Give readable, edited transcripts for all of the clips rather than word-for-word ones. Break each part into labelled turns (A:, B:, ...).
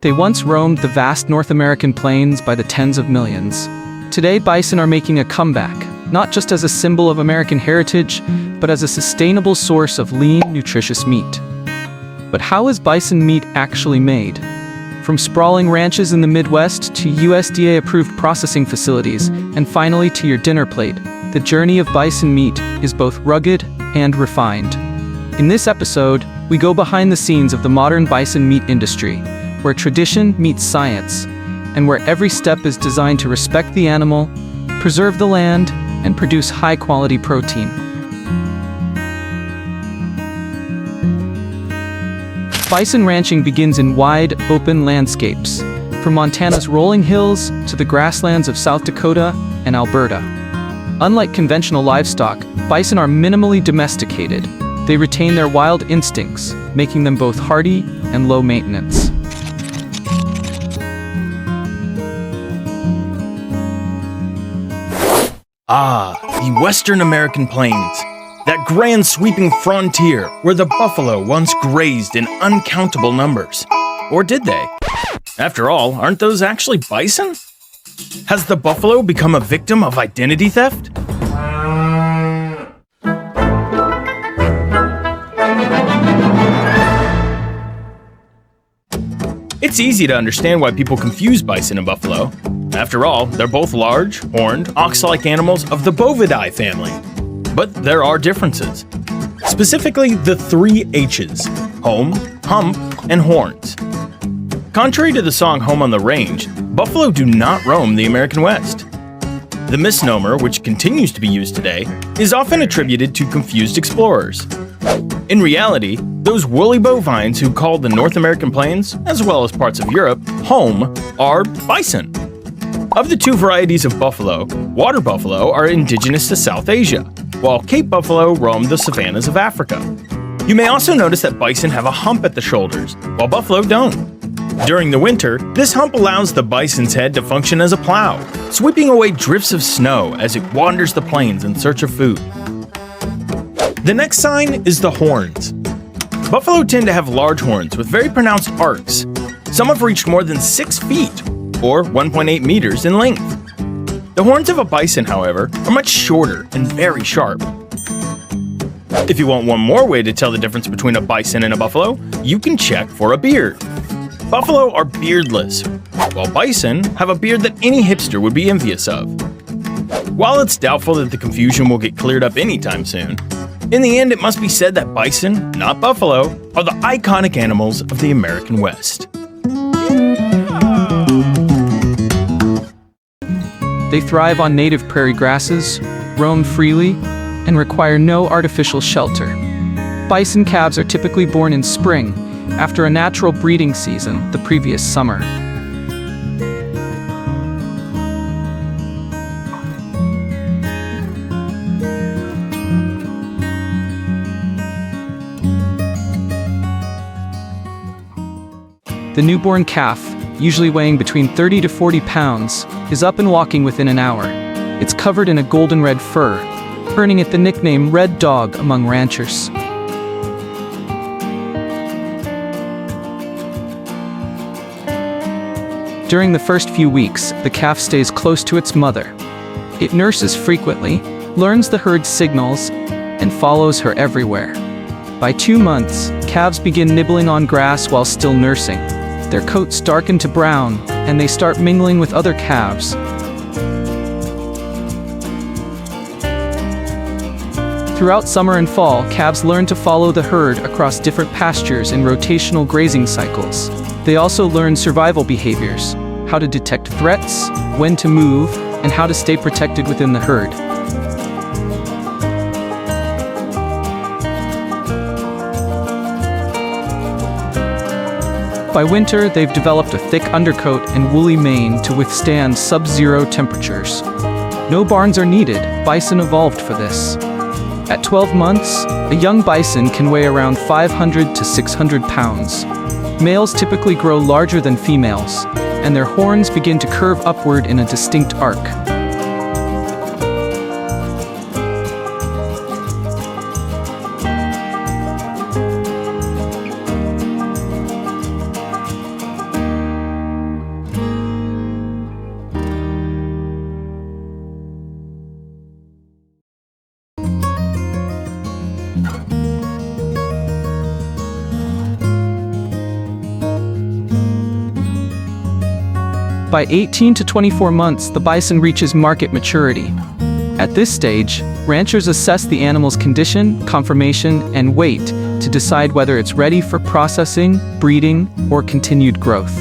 A: They once roamed the vast North American plains by the tens of millions. Today, bison are making a comeback, not just as a symbol of American heritage, but as a sustainable source of lean, nutritious meat. But how is bison meat actually made? From sprawling ranches in the Midwest to USDA-approved processing facilities, and finally to your dinner plate, the journey of bison meat is both rugged and refined. In this episode, we go behind the scenes of the modern bison meat industry, where tradition meets science, and where every step is designed to respect the animal, preserve the land, and produce high-quality protein. Bison ranching begins in wide, open landscapes, from Montana's rolling hills to the grasslands of South Dakota and Alberta. Unlike conventional livestock, bison are minimally domesticated. They retain their wild instincts, making them both hardy and low maintenance.
B: The Western American Plains, that grand sweeping frontier where the buffalo once grazed in uncountable numbers. Or did they? After all, aren't those actually bison? Has the buffalo become a victim of identity theft? It's easy to understand why people confuse bison and buffalo. After all, they're both large, horned, ox-like animals of the bovidae family. But there are differences. Specifically, the three H's: home, hump, and horns. Contrary to the song Home on the Range, buffalo do not roam the American West. The misnomer, which continues to be used today, is often attributed to confused explorers. In reality, those woolly bovines who called the North American Plains, as well as parts of Europe, home, are bison. Of the two varieties of buffalo, water buffalo are indigenous to South Asia, while Cape buffalo roam the savannas of Africa. You may also notice that bison have a hump at the shoulders, while buffalo don't. During the winter, this hump allows the bison's head to function as a plow, sweeping away drifts of snow as it wanders the plains in search of food. The next sign is the horns. Buffalo tend to have large horns with very pronounced arcs. Some have reached more than 6 feet, or 1.8 meters in length. The horns of a bison, however, are much shorter and very sharp. If you want one more way to tell the difference between a bison and a buffalo, you can check for a beard. Buffalo are beardless, while bison have a beard that any hipster would be envious of. While it's doubtful that the confusion will get cleared up anytime soon, in the end it must be said that bison, not buffalo, are the iconic animals of the American West.
A: They thrive on native prairie grasses, roam freely, and require no artificial shelter. Bison calves are typically born in spring, after a natural breeding season the previous summer. The newborn calf, usually weighing between 30 to 40 pounds, is up and walking within an hour. It's covered in a golden red fur, earning it the nickname Red Dog among ranchers. During the first few weeks, the calf stays close to its mother. It nurses frequently, learns the herd's signals, and follows her everywhere. By 2 months, calves begin nibbling on grass while still nursing. Their coats darken to brown, and they start mingling with other calves. Throughout summer and fall, calves learn to follow the herd across different pastures in rotational grazing cycles. They also learn survival behaviors, how to detect threats, when to move, and how to stay protected within the herd. By winter, they've developed a thick undercoat and woolly mane to withstand sub-zero temperatures. No barns are needed. Bison evolved for this. At 12 months, a young bison can weigh around 500 to 600 pounds. Males typically grow larger than females, and their horns begin to curve upward in a distinct arc. By 18 to 24 months, the bison reaches market maturity. At this stage, ranchers assess the animal's condition, conformation, and weight to decide whether it's ready for processing, breeding, or continued growth.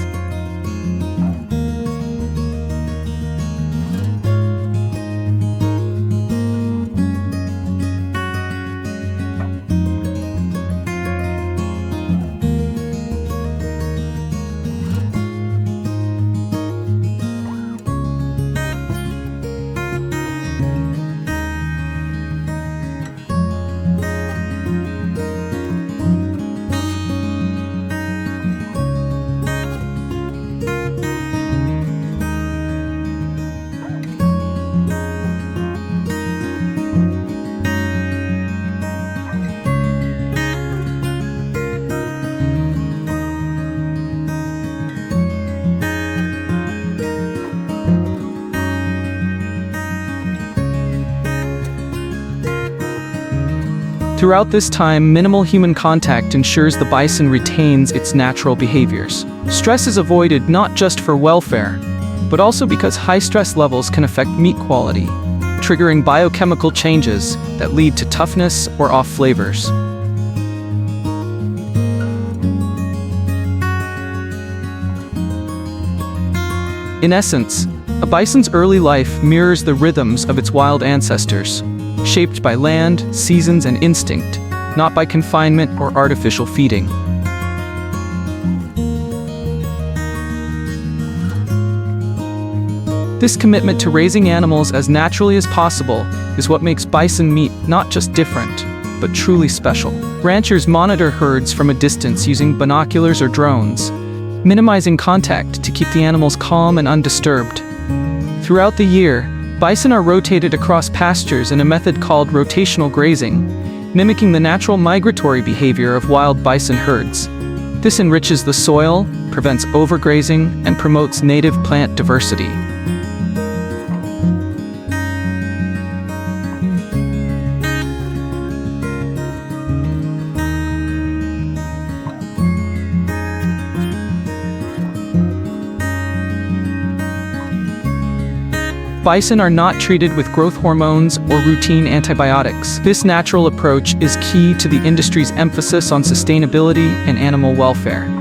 A: Throughout this time, minimal human contact ensures the bison retains its natural behaviors. Stress is avoided not just for welfare, but also because high stress levels can affect meat quality, triggering biochemical changes that lead to toughness or off flavors. In essence, a bison's early life mirrors the rhythms of its wild ancestors, shaped by land, seasons, and instinct, not by confinement or artificial feeding. This commitment to raising animals as naturally as possible is what makes bison meat not just different, but truly special. Ranchers monitor herds from a distance using binoculars or drones, minimizing contact to keep the animals calm and undisturbed. Throughout the year, bison are rotated across pastures in a method called rotational grazing, mimicking the natural migratory behavior of wild bison herds. This enriches the soil, prevents overgrazing, and promotes native plant diversity. Bison are not treated with growth hormones or routine antibiotics. This natural approach is key to the industry's emphasis on sustainability and animal welfare.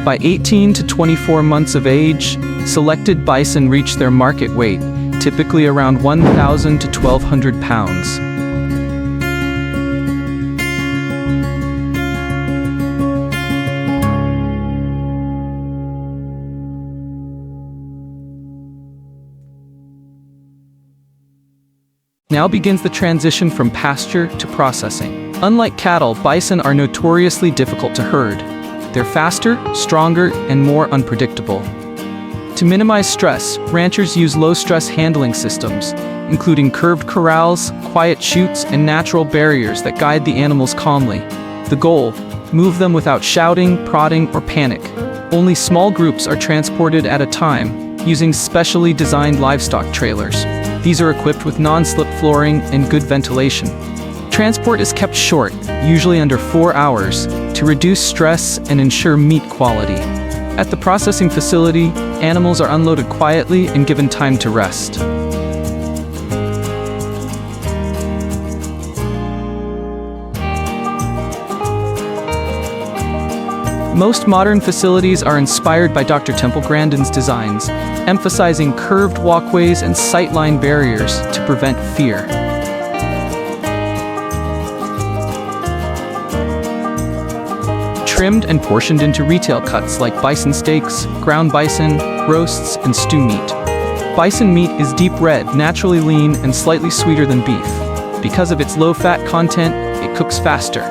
A: By 18 to 24 months of age, selected bison reach their market weight, typically around 1,000 to 1,200 pounds. Now begins the transition from pasture to processing. Unlike cattle, bison are notoriously difficult to herd. They're faster, stronger, and more unpredictable. To minimize stress, ranchers use low-stress handling systems, including curved corrals, quiet chutes, and natural barriers that guide the animals calmly. The goal: move them without shouting, prodding, or panic. Only small groups are transported at a time, using specially designed livestock trailers. These are equipped with non-slip flooring and good ventilation. Transport is kept short, usually under 4 hours, to reduce stress and ensure meat quality. At the processing facility, animals are unloaded quietly and given time to rest. Most modern facilities are inspired by Dr. Temple Grandin's designs, emphasizing curved walkways and sightline barriers to prevent fear. Trimmed and portioned into retail cuts like bison steaks, ground bison, roasts, and stew meat. Bison meat is deep red, naturally lean, and slightly sweeter than beef. Because of its low-fat content, it cooks faster,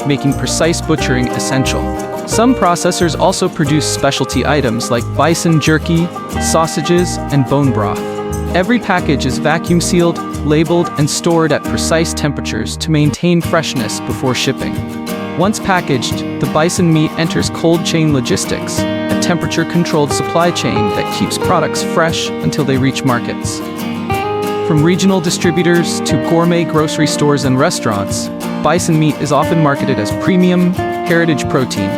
A: making precise butchering essential. Some processors also produce specialty items like bison jerky, sausages, and bone broth. Every package is vacuum sealed, labeled, and stored at precise temperatures to maintain freshness before shipping. Once packaged, the bison meat enters cold chain logistics, a temperature-controlled supply chain that keeps products fresh until they reach markets. From regional distributors to gourmet grocery stores and restaurants, bison meat is often marketed as premium, heritage protein.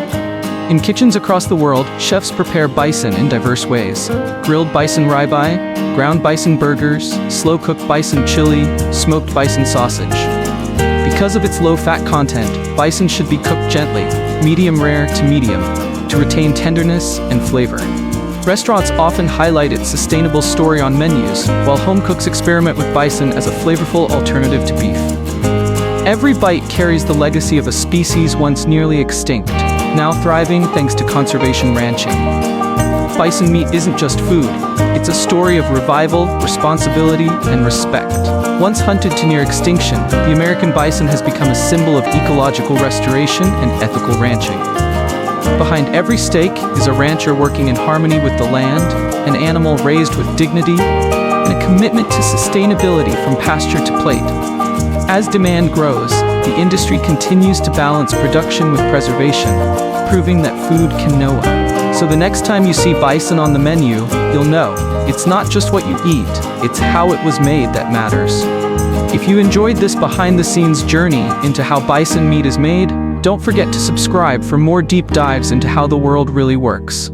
A: In kitchens across the world, chefs prepare bison in diverse ways: grilled bison ribeye, ground bison burgers, slow-cooked bison chili, smoked bison sausage. Because of its low fat content, bison should be cooked gently, medium rare to medium, to retain tenderness and flavor. Restaurants often highlight its sustainable story on menus, while home cooks experiment with bison as a flavorful alternative to beef. Every bite carries the legacy of a species once nearly extinct, now thriving thanks to conservation ranching. Bison meat isn't just food, it's a story of revival, responsibility, and respect. Once hunted to near extinction, the American bison has become a symbol of ecological restoration and ethical ranching. Behind every steak is a rancher working in harmony with the land, an animal raised with dignity, and a commitment to sustainability from pasture to plate. As demand grows, the industry continues to balance production with preservation, proving that food can know one. So the next time you see bison on the menu, you'll know, it's not just what you eat, it's how it was made that matters. If you enjoyed this behind-the-scenes journey into how bison meat is made, don't forget to subscribe for more deep dives into how the world really works.